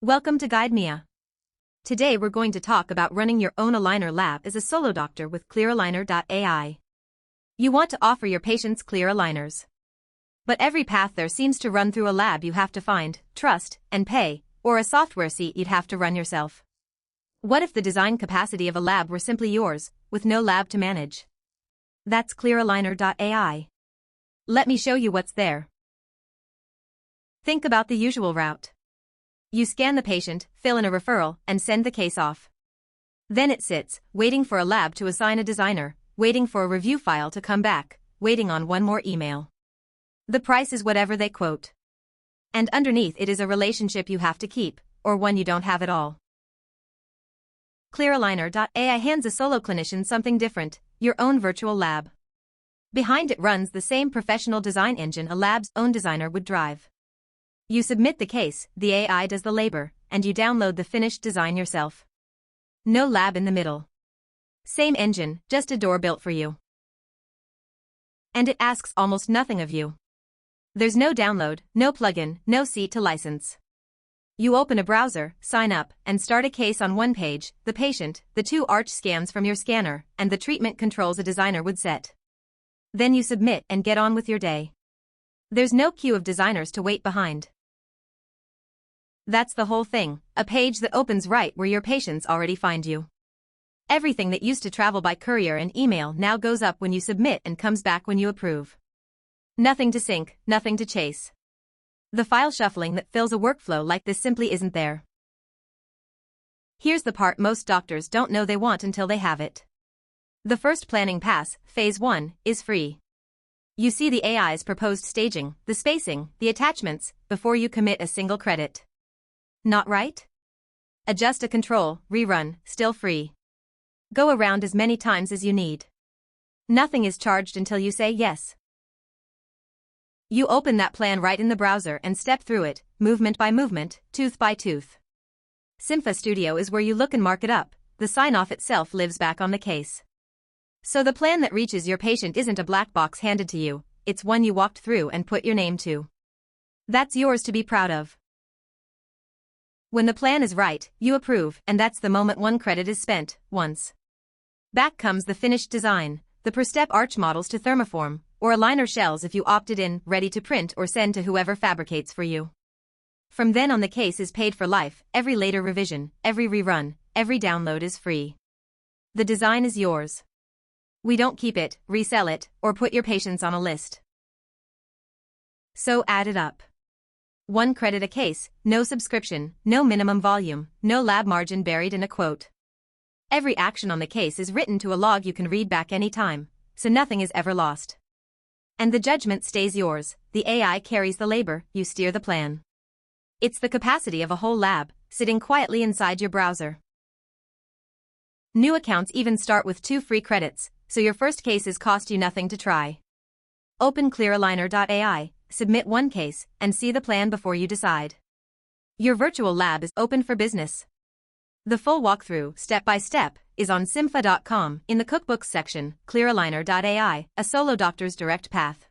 Welcome to Guide Mia. Today we're going to talk about running your own aligner lab as a solo doctor with clearaligner.ai. You want to offer your patients clear aligners. But every path there seems to run through a lab you have to find, trust, and pay, or a software seat you'd have to run yourself. What if the design capacity of a lab were simply yours, with no lab to manage? That's clearaligner.ai. Let me show you what's there. Think about the usual route. You scan the patient, fill in a referral, and send the case off. Then it sits, waiting for a lab to assign a designer, waiting for a review file to come back, waiting on one more email. The price is whatever they quote. And underneath it is a relationship you have to keep, or one you don't have at all. Clearaligner.ai hands a solo clinician something different, your own virtual lab. Behind it runs the same professional design engine a lab's own designer would drive. You submit the case, the AI does the labor, and you download the finished design yourself. No lab in the middle. Same engine, just a door built for you. And it asks almost nothing of you. There's no download, no plugin, no seat to license. You open a browser, sign up, and start a case on one page, the patient, the 2 arch scans from your scanner, and the treatment controls a designer would set. Then you submit and get on with your day. There's no queue of designers to wait behind. That's the whole thing, a page that opens right where your patients already find you. Everything that used to travel by courier and email now goes up when you submit and comes back when you approve. Nothing to sync, nothing to chase. The file shuffling that fills a workflow like this simply isn't there. Here's the part most doctors don't know they want until they have it. The first planning pass, phase 1, is free. You see the AI's proposed staging, the spacing, the attachments, before you commit a single credit. Not right? Adjust a control, rerun, still free. Go around as many times as you need. Nothing is charged until you say yes. You open that plan right in the browser and step through it, movement by movement, tooth by tooth. Cympha Studio is where you look and mark it up, the sign-off itself lives back on the case. So the plan that reaches your patient isn't a black box handed to you, it's one you walked through and put your name to. That's yours to be proud of. When the plan is right, you approve, and that's the moment 1 credit is spent, once. Back comes the finished design, the per-step arch models to thermoform, or aligner shells if you opted in, ready to print or send to whoever fabricates for you. From then on the case is paid for life, every later revision, every rerun, every download is free. The design is yours. We don't keep it, resell it, or put your patients on a list. So add it up. 1 credit a case, no subscription, no minimum volume, no lab margin buried in a quote. Every action on the case is written to a log you can read back anytime, so nothing is ever lost. And the judgment stays yours, the AI carries the labor, you steer the plan. It's the capacity of a whole lab, sitting quietly inside your browser. New accounts even start with 2 free credits, so your first cases cost you nothing to try. Open clearaligner.ai, submit 1 case, and see the plan before you decide. Your virtual lab is open for business. The full walkthrough, step by step, is on cympha.com in the cookbooks section. Clearaligner.ai, a solo doctor's direct path.